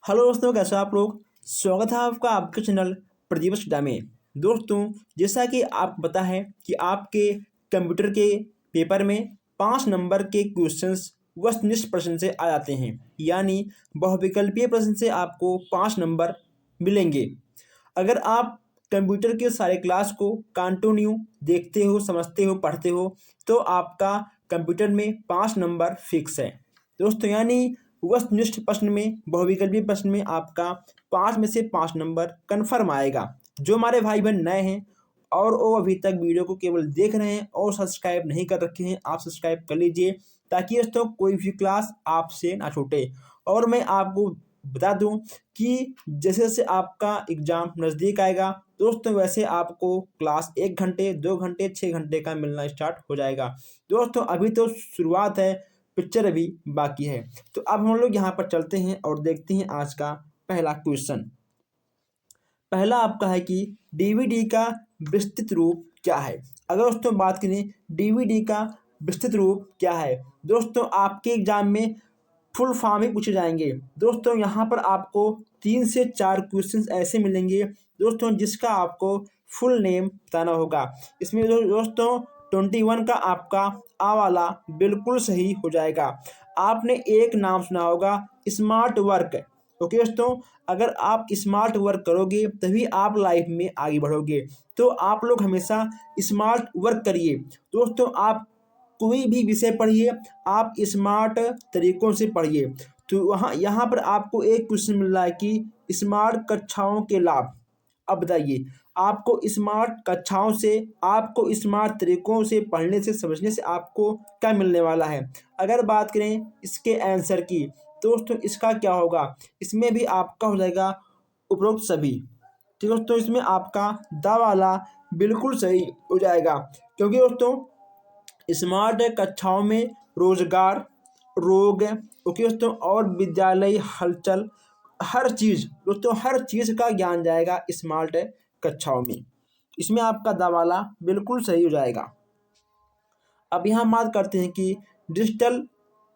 Hello दोस्तों, कैसे हो आप लोग। स्वागत है आपका आपके चैनल प्रदीप स्टूडियो में। दोस्तों, जैसा कि आपको पता है कि आपके कंप्यूटर के पेपर में 5 नंबर के क्वेश्चंस वस्तुनिष्ठ प्रश्न से आ जाते हैं, यानी बहुविकल्पीय प्रश्न से आपको 5 नंबर मिलेंगे। अगर आप कंप्यूटर के सारे क्लास को कंटिन्यू देखते हो, समझते हो, पढ़ते हो, तो आपका कंप्यूटर में 5 नंबर फिक्स है दोस्तों। यानी वस्तुनिष्ठ प्रश्न में, बहुविकल्पीय प्रश्न में आपका 5 में से 5 नंबर कन्फर्म आएगा। जो हमारे भाई बहन नए हैं और वो अभी तक वीडियो को केवल देख रहे हैं और सब्सक्राइब नहीं कर रखे हैं, आप सब्सक्राइब कर लीजिए ताकि दोस्तों कोई भी क्लास आपसे ना छूटे। और मैं आपको बता दूं कि जैसे जैसे आपका एग्ज़ाम नज़दीक आएगा दोस्तों, वैसे आपको क्लास 1 घंटे, 2 घंटे, 6 घंटे का मिलना स्टार्ट हो जाएगा। दोस्तों, अभी तो शुरुआत है, पिक्चर अभी बाकी है। तो अब हम लोग यहाँ पर चलते हैं और देखते हैं आज का पहला क्वेश्चन। पहला आपका है कि डीवीडी का विस्तृत रूप क्या है। अगर दोस्तों बात करें डीवीडी का विस्तृत रूप क्या है, दोस्तों आपके एग्जाम में फुल फॉर्म ही पूछे जाएंगे। दोस्तों यहाँ पर आपको 3 से 4 क्वेश्चंस ऐसे मिलेंगे दोस्तों जिसका आपको फुल नेम बताना होगा। इसमें दोस्तों 21 का आपका आ वाला बिल्कुल सही हो जाएगा। आपने एक नाम सुना होगा, स्मार्ट वर्क। ओके दोस्तों, अगर आप स्मार्ट वर्क करोगे तभी आप लाइफ में आगे बढ़ोगे। तो आप लोग हमेशा स्मार्ट वर्क करिए दोस्तों। आप कोई भी विषय पढ़िए, आप स्मार्ट तरीकों से पढ़िए। तो वहाँ यहाँ पर आपको एक क्वेश्चन मिल रहा है कि स्मार्ट कक्षाओं के लाभ। अब बताइए, आपको स्मार्ट कक्षाओं से, आपको स्मार्ट तरीकों से पढ़ने से, समझने से आपको क्या मिलने वाला है। अगर बात करें इसके आंसर की, दोस्तों इसका क्या होगा, इसमें भी आपका हो जाएगा उपरोक्त सभी। ठीक है दोस्तों, इसमें आपका दा वाला बिल्कुल सही हो जाएगा, क्योंकि दोस्तों स्मार्ट कक्षाओं में रोजगार, रोग, ओके दोस्तों, और विद्यालय हलचल, हर चीज़ दोस्तों, हर चीज़ का ज्ञान जाएगा स्मार्ट कक्षाओं में। इसमें आपका दावाला बिल्कुल सही हो जाएगा। अब यहाँ बात करते हैं कि डिजिटल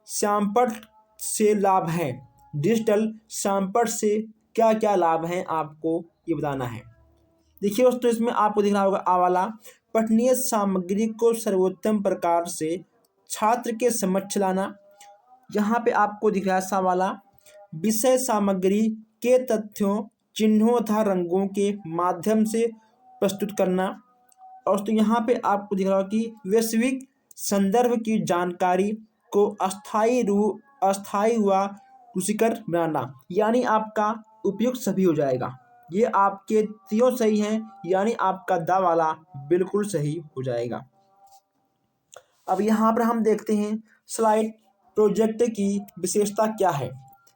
सैंपट से लाभ हैं। डिजिटल सैंपट से क्या क्या लाभ हैं आपको ये बताना है। देखिए दोस्तों, इसमें आपको दिख रहा होगा आ वाला, पठनीय सामग्री को सर्वोत्तम प्रकार से छात्र के समक्ष लाना। यहाँ पे आपको दिख रहा है सा वाला, विषय सामग्री के तथ्यों, चिन्हों तथा रंगों के माध्यम से प्रस्तुत करना। और तो यहाँ पे आपको दिख रहा होगा कि वैश्विक संदर्भ की जानकारी को अस्थायी व रुचिकर बनाना, यानी आपका उपयुक्त सभी हो जाएगा। ये आपके तीनों सही हैं, यानी आपका दा वाला बिल्कुल सही हो जाएगा। अब यहाँ पर हम देखते हैं स्लाइड प्रोजेक्ट की विशेषता क्या है।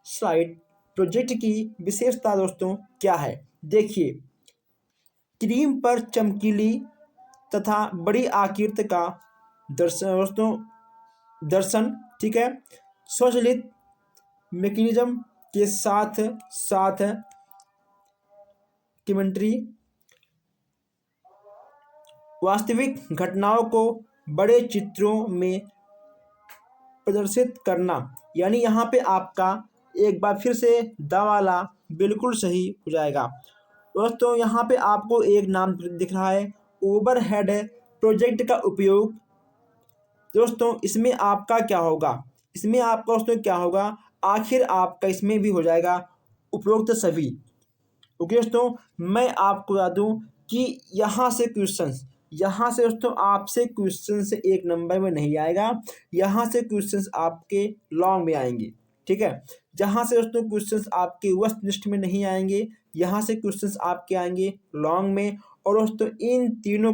स्लाइड प्रोजेक्ट की विशेषता दोस्तों क्या है, देखिए, क्रीम पर चमकीली तथा बड़ी आकृति का दर्शन, ठीक है, स्वचालित मैकेनिज्म के साथ साथ कमेंट्री, वास्तविक घटनाओं को बड़े चित्रों में प्रदर्शित करना। यानी यहाँ पे आपका एक बार फिर से दा वाला बिल्कुल सही हो जाएगा। दोस्तों यहाँ पे आपको एक नाम दिख रहा है, ओवरहेड प्रोजेक्ट का उपयोग। दोस्तों इसमें आपका क्या होगा, इसमें आपका दोस्तों क्या होगा, आखिर आपका इसमें भी हो जाएगा उपरोक्त सभी। ओके दोस्तों, मैं आपको बता दूं कि यहाँ से दोस्तों आपसे क्वेश्चन से 1 नंबर में नहीं आएगा, यहाँ से क्वेश्चंस आपके लॉन्ग में आएंगे। ठीक है, जहाँ से दोस्तों क्वेश्चंस आपके वस्तुनिष्ठ में नहीं आएंगे, यहाँ से क्वेश्चंस आपके आएंगे लॉन्ग में। और दोस्तों इन तीनों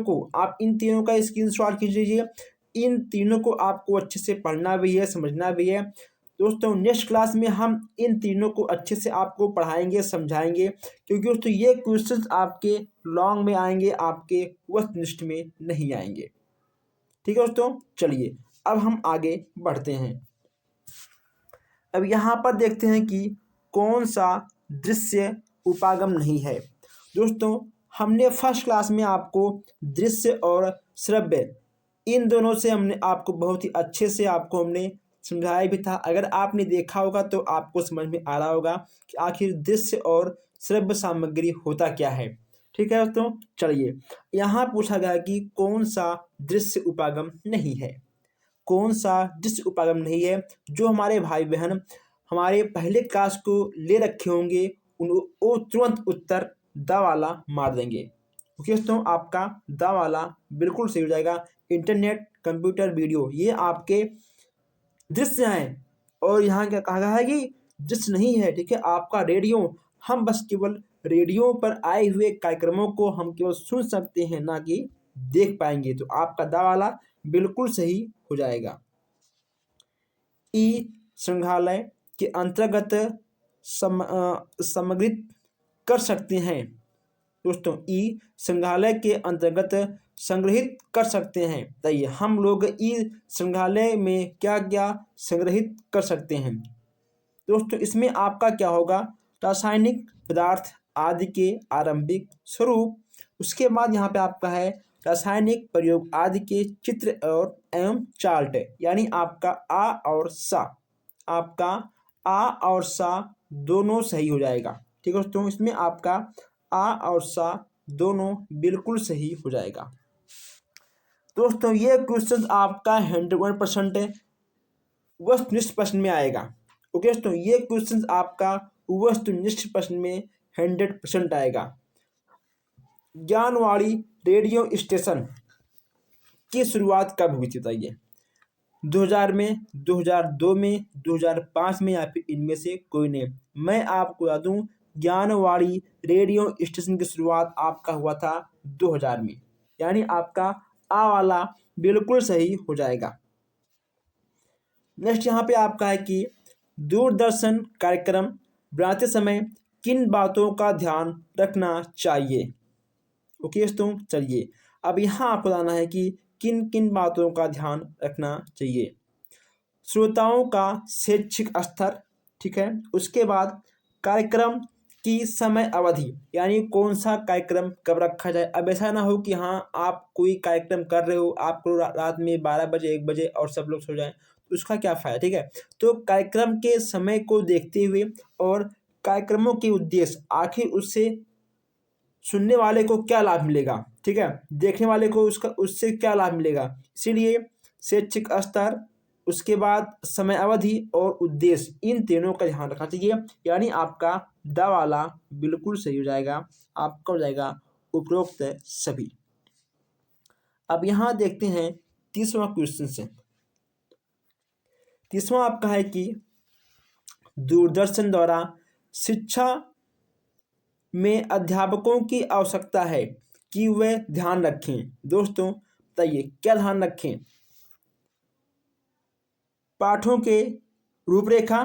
का स्क्रीनशॉट खींच लीजिए। इन तीनों को आपको अच्छे से पढ़ना भी है, समझना भी है। दोस्तों नेक्स्ट क्लास में हम इन तीनों को अच्छे से आपको पढ़ाएंगे, समझाएंगे, क्योंकि दोस्तों ये क्वेश्चंस आपके लॉन्ग में आएंगे, आपके वस्तुनिष्ठ में नहीं आएंगे। ठीक है दोस्तों, चलिए अब हम आगे बढ़ते हैं। अब यहाँ पर देखते हैं कि कौन सा दृश्य उपागम नहीं है। दोस्तों हमने फर्स्ट क्लास में आपको दृश्य और श्रव्य, इन दोनों से हमने आपको बहुत ही अच्छे से हमने समझाया भी था। अगर आपने देखा होगा तो आपको समझ में आ रहा होगा कि आखिर दृश्य और श्रव्य सामग्री होता क्या है। ठीक है दोस्तों, चलिए यहाँ पूछा गया कि कौन सा दृश्य उपागम नहीं है। कौन सा दृश्य उपागम नहीं है? जो हमारे भाई बहन हमारे पहले क्लास को ले रखे होंगे उन वो तुरंत उत्तर दा वाला मार देंगे। ओके दोस्तों, आपका दा वाला बिल्कुल सही हो जाएगा। इंटरनेट, कंप्यूटर, वीडियो, ये आपके दृश्य हैं। और यहाँ क्या कहा गया है कि दृश्य नहीं है। ठीक है, आपका रेडियो, हम बस केवल रेडियो पर आए हुए कार्यक्रमों को हम केवल सुन सकते हैं, ना कि देख पाएंगे। तो आपका दा वाला बिल्कुल सही हो जाएगा। ई संग्रहालय के अंतर्गत समग्रित कर सकते हैं। दोस्तों, ई संग्रहालय के अंतर्गत संग्रहित कर सकते हैं। बताइए हम लोग ई संग्रहालय में क्या क्या संग्रहित कर सकते हैं। दोस्तों, इसमें आपका क्या होगा? रासायनिक पदार्थ आदि के आरंभिक स्वरूप। उसके बाद यहाँ पे आपका है रासायनिक प्रयोग आदि के चित्र और एवं चार्ट, यानी आपका आ और सा। आपका आ और सा दोनों सही हो जाएगा। ठीक है दोस्तों, इसमें आपका आ और सा दोनों बिल्कुल सही हो जाएगा। दोस्तों, ये क्वेश्चन आपका 100% वस्तुनिष्ठ प्रश्न में आएगा। ओके दोस्तों, ये क्वेश्चन आपका वस्तुनिष्ठ प्रश्न में 100% आएगा। ज्ञानवाणी रेडियो स्टेशन की शुरुआत कब हुई थी? बताइए 2000 में, 2002 में, 2005 में, या फिर इनमें से कोई नहीं। मैं आपको बता दूं, ज्ञानवाणी रेडियो स्टेशन की शुरुआत आपका हुआ था 2000 में, यानी आपका आ वाला बिल्कुल सही हो जाएगा। नेक्स्ट यहाँ पे आपका है कि दूरदर्शन कार्यक्रम बनाते समय किन बातों का ध्यान रखना चाहिए। ओके दोस्तों, चलिए अब यहाँ आपको बताना है कि किन किन बातों का ध्यान रखना चाहिए। श्रोताओं का शैक्षिक स्तर, ठीक है। उसके बाद कार्यक्रम की समय अवधि, यानी कौन सा कार्यक्रम कब रखा जाए। अब ऐसा ना हो कि हाँ आप कोई कार्यक्रम कर रहे हो, आपको रात में 12 बजे 1 बजे और सब लोग सो जाएं, तो उसका क्या फ़ायदा। ठीक है, तो कार्यक्रम के समय को देखते हुए और कार्यक्रमों के उद्देश्य, आखिर उससे सुनने वाले को क्या लाभ मिलेगा, ठीक है, देखने वाले को उससे क्या लाभ मिलेगा, इसीलिए शैक्षिक स्तर, उसके बाद समय अवधि और उद्देश्य, इन तीनों का ध्यान रखना चाहिए। यानी आपका द वाला बिल्कुल सही हो जाएगा, आपका हो जाएगा उपरोक्त सभी। अब यहाँ देखते हैं 30वां क्वेश्चन से। 30वां आपका है कि दूरदर्शन द्वारा शिक्षा में अध्यापकों की आवश्यकता है कि वे ध्यान रखें। दोस्तों बताइए क्या ध्यान रखें। पाठों के रूपरेखा,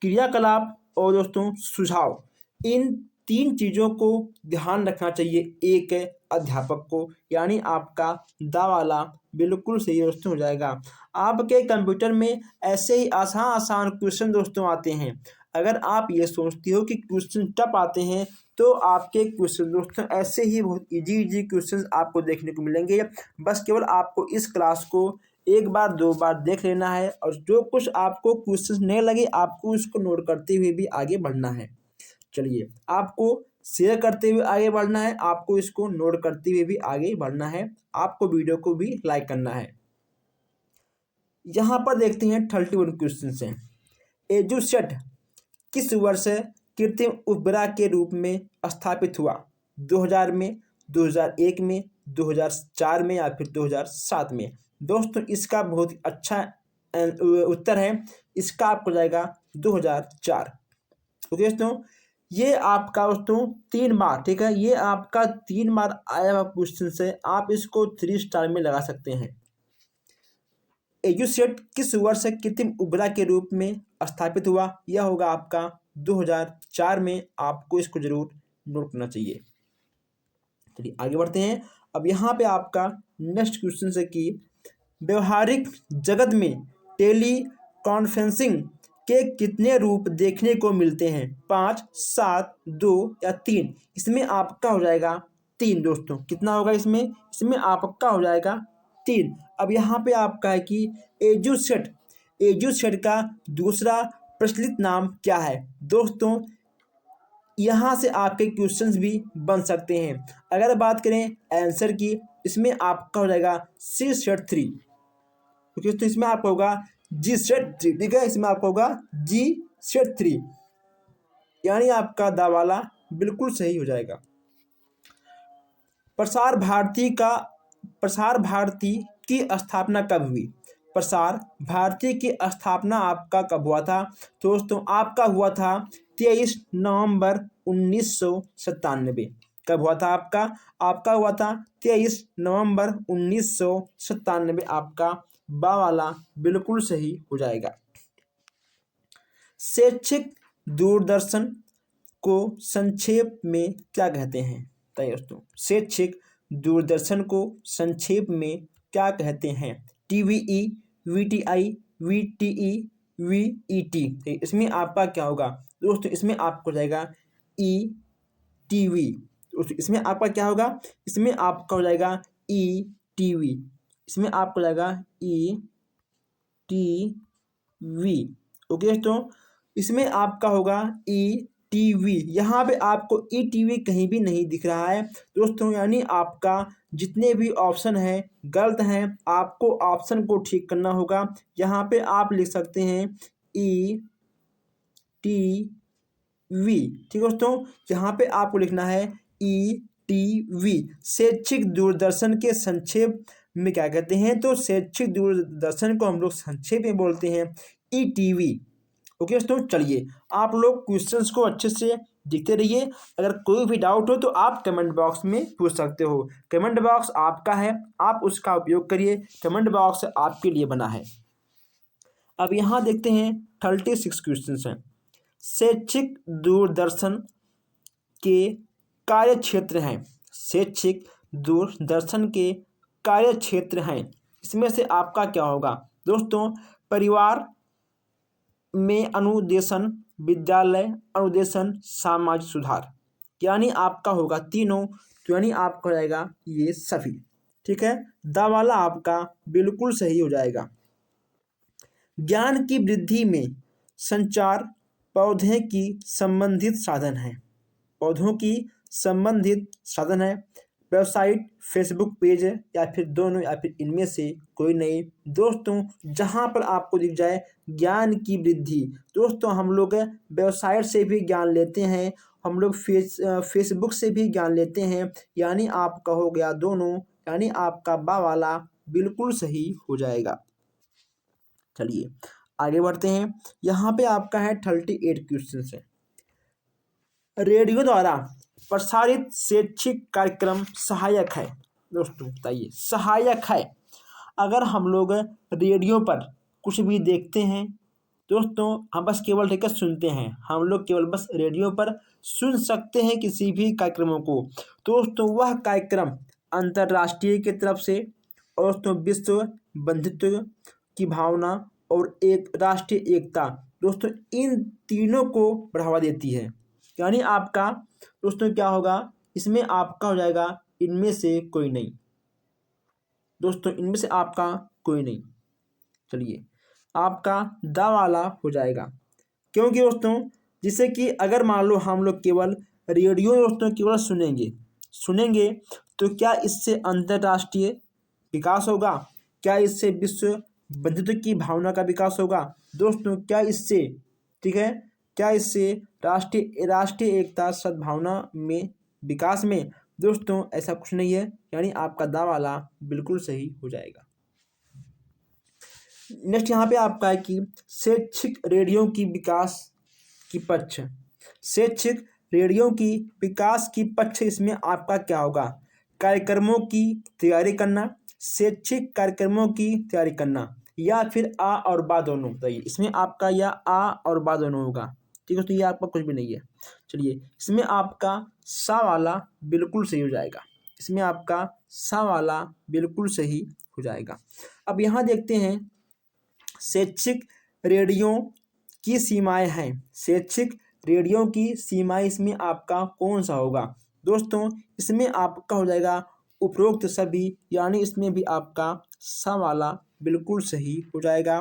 क्रियाकलाप और दोस्तों सुझाव, इन 3 चीज़ों को ध्यान रखना चाहिए एक अध्यापक को। यानी आपका दा वाला बिल्कुल सही दोस्तों हो जाएगा। आपके कंप्यूटर में ऐसे ही आसान आसान क्वेश्चन दोस्तों आते हैं। अगर आप ये सोचती हो कि क्वेश्चन टफ आते हैं, तो आपके क्वेश्चन दोस्तों ऐसे ही बहुत इजी क्वेश्चन आपको देखने को मिलेंगे। बस केवल आपको इस क्लास को 1 बार 2 बार देख लेना है, और जो कुछ आपको क्वेश्चन नहीं लगे आपको उसको नोट करते हुए भी आगे बढ़ना है। चलिए, आपको शेयर करते हुए आगे बढ़ना है, आपको इसको नोट करते हुए भी आगे बढ़ना है, आपको वीडियो को भी लाइक करना है। यहाँ पर देखते हैं 31 क्वेश्चन से। एजुसेट किस वर्ष कृत्रिम उपग्रह के रूप में स्थापित हुआ? 2000 में, 2001 में, 2004 में, या फिर 2007 में। दोस्तों इसका बहुत ही अच्छा उत्तर है, इसका आपको जाएगा 2004। ओके दोस्तों, ये आपका दोस्तों 3 बार, ठीक है, ये आपका 3 बार आया हुआ क्वेश्चन से, आप इसको 3 स्टार में लगा सकते हैं। एजुसेट किस वर्ष कृत्रिम उपग्रह के रूप में स्थापित हुआ? यह होगा आपका 2004 में, आपको इसको जरूर नोट करना चाहिए। चलिए आगे बढ़ते हैं। अब यहाँ पे आपका नेक्स्ट क्वेश्चन है कि व्यवहारिक जगत में टेली कॉन्फ्रेंसिंग के कितने रूप देखने को मिलते हैं? 5, 7, 2 या 3? इसमें आपका हो जाएगा 3 दोस्तों। कितना होगा इसमें? इसमें आपका हो जाएगा 3। अब यहाँ पे आपका है कि एजुसेट, एजुसेट का दूसरा प्रचलित नाम क्या है? दोस्तों यहाँ से आपके क्वेश्चंस भी बन सकते हैं। अगर बात करें आंसर की, इसमें आपका हो जाएगा सी सेट 3, क्योंकि तो इसमें आपका होगा जी सेट 3, ठीक है, इसमें आपका होगा जी सेट 3, यानी आपका दावाला बिल्कुल सही हो जाएगा। प्रसार भारती की स्थापना कब हुई? प्रसार भारती की स्थापना आपका कब हुआ था? दोस्तों आपका हुआ था 23 नवंबर 1997। कब हुआ था आपका? आपका हुआ था 23 नवंबर 1997। आपका बा वाला बिल्कुल सही हो जाएगा। शैक्षिक दूरदर्शन को संक्षेप में क्या कहते हैं? दोस्तों शैक्षिक दूरदर्शन को संक्षेप में क्या कहते हैं? टीवीई, वीटीआई, वीटीई, वीईटी। इसमें आपका क्या होगा? दोस्तों इसमें आपको जाएगा ई टीवी। इसमें आपका क्या होगा? इसमें आपका हो जाएगा ई टीवी। इसमें आपको जाएगा ई टीवी। ओके दोस्तों, इसमें आपका होगा ई टीवी। यहाँ पे आपको ई टीवी कहीं भी नहीं दिख रहा है दोस्तों, यानी आपका जितने भी ऑप्शन हैं गलत हैं। आपको ऑप्शन को ठीक करना होगा। यहाँ पे आप लिख सकते हैं ई टी वी, ठीक है दोस्तों, यहाँ पे आपको लिखना है ई टी वी। शैक्षिक दूरदर्शन के संक्षेप में क्या कहते हैं? तो शैक्षिक दूरदर्शन को हम लोग संक्षेप में बोलते हैं ई टी वी। ओके दोस्तों, चलिए आप लोग क्वेश्चंस को अच्छे से देखते रहिए। अगर कोई भी डाउट हो तो आप कमेंट बॉक्स में पूछ सकते हो। कमेंट बॉक्स आपका है, आप उसका उपयोग करिए। कमेंट बॉक्स आपके लिए बना है। अब यहाँ देखते हैं 36 क्वेश्चन हैं। शैक्षिक दूरदर्शन के कार्य क्षेत्र हैं। शैक्षिक दूरदर्शन के कार्य क्षेत्र हैं, इसमें से आपका क्या होगा? दोस्तों परिवार में अनुदेशन, विद्यालय अनुदेशन, सामाजिक सुधार, यानी आपका होगा तीनों। तो यानी आपका हो जाएगा ये सभी, ठीक है। दा वाला आपका बिल्कुल सही हो जाएगा। ज्ञान की वृद्धि में संचार पौधे की संबंधित साधन है। पौधों की संबंधित साधन है। वेबसाइट, फेसबुक पेज या फिर दोनों या फिर इनमें से कोई नहीं। दोस्तों जहाँ पर आपको दिख जाए ज्ञान की वृद्धि, दोस्तों हम लोग वेबसाइट से भी ज्ञान लेते हैं, हम लोग फेसबुक से भी ज्ञान लेते हैं, यानी आपका हो गया दोनों, यानी आपका बा वाला बिल्कुल सही हो जाएगा। चलिए आगे बढ़ते हैं। यहाँ पे आपका है 38 क्वेश्चन है। रेडियो द्वारा प्रसारित शैक्षिक कार्यक्रम सहायक है। दोस्तों बताइए, सहायक है। अगर हम लोग रेडियो पर कुछ भी देखते हैं दोस्तों, हम बस केवल ठीक है सुनते हैं, हम लोग केवल बस रेडियो पर सुन सकते हैं किसी भी कार्यक्रमों को। दोस्तों वह कार्यक्रम अंतर्राष्ट्रीय की तरफ से और दोस्तों विश्व बंधुत्व की भावना और एक राष्ट्रीय एकता, दोस्तों इन तीनों को बढ़ावा देती है। यानी आपका दोस्तों क्या होगा? इसमें आपका हो जाएगा इनमें से कोई नहीं। दोस्तों इनमें से आपका कोई नहीं। चलिए आपका दा वाला हो जाएगा, क्योंकि दोस्तों जिससे कि अगर मान लो हम लोग केवल रेडियो दोस्तों केवल सुनेंगे तो क्या इससे अंतर्राष्ट्रीय विकास होगा? क्या इससे विश्व बंधुत्व की भावना का विकास होगा? दोस्तों क्या इससे, ठीक है, क्या इससे राष्ट्रीय एकता सद्भावना में विकास में? दोस्तों ऐसा कुछ नहीं है, यानी आपका दा वाला बिल्कुल सही हो जाएगा। नेक्स्ट यहाँ पे आपका है कि शैक्षिक रेडियो की विकास की पक्ष, शैक्षिक रेडियो की विकास की पक्ष, इसमें आपका क्या होगा? कार्यक्रमों की तैयारी करना, शैक्षिक कार्यक्रमों की तैयारी करना, या फिर आ और बा दोनों। बताइए इसमें आपका या आ और बा दोनों होगा, ठीक है। तो ये आपका कुछ भी नहीं है। चलिए इसमें आपका सा वाला बिल्कुल सही हो जाएगा। इसमें आपका सा वाला बिल्कुल सही हो जाएगा। अब यहाँ देखते हैं शैक्षिक रेडियो की सीमाएं हैं। शैक्षिक रेडियो की सीमाएं, इसमें आपका कौन सा होगा? दोस्तों इसमें आपका हो जाएगा उपरोक्त सभी, यानी इसमें भी आपका सा वाला बिल्कुल सही हो जाएगा।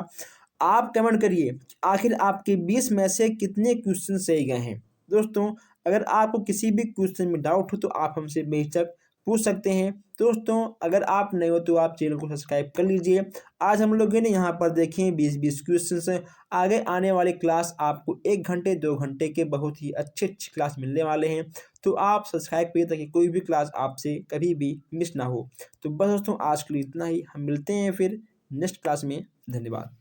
आप कमेंट करिए आखिर आपके 20 में से कितने क्वेश्चन सही गए हैं। दोस्तों, अगर आपको किसी भी क्वेश्चन में डाउट हो तो आप हमसे बेझिझक पूछ सकते हैं। दोस्तों, अगर आप नए हो तो आप चैनल को सब्सक्राइब कर लीजिए। आज हम लोगों ने यहाँ पर देखे हैं 20-20 क्वेश्चन। आगे आने वाले क्लास आपको 1 घंटे 2 घंटे के बहुत ही अच्छे अच्छे क्लास मिलने वाले हैं। तो आप सब्सक्राइब करिए ताकि कोई भी क्लास आपसे कभी भी मिस ना हो। तो बस दोस्तों, आज के लिए इतना ही। हम मिलते हैं फिर नेक्स्ट क्लास में। धन्यवाद।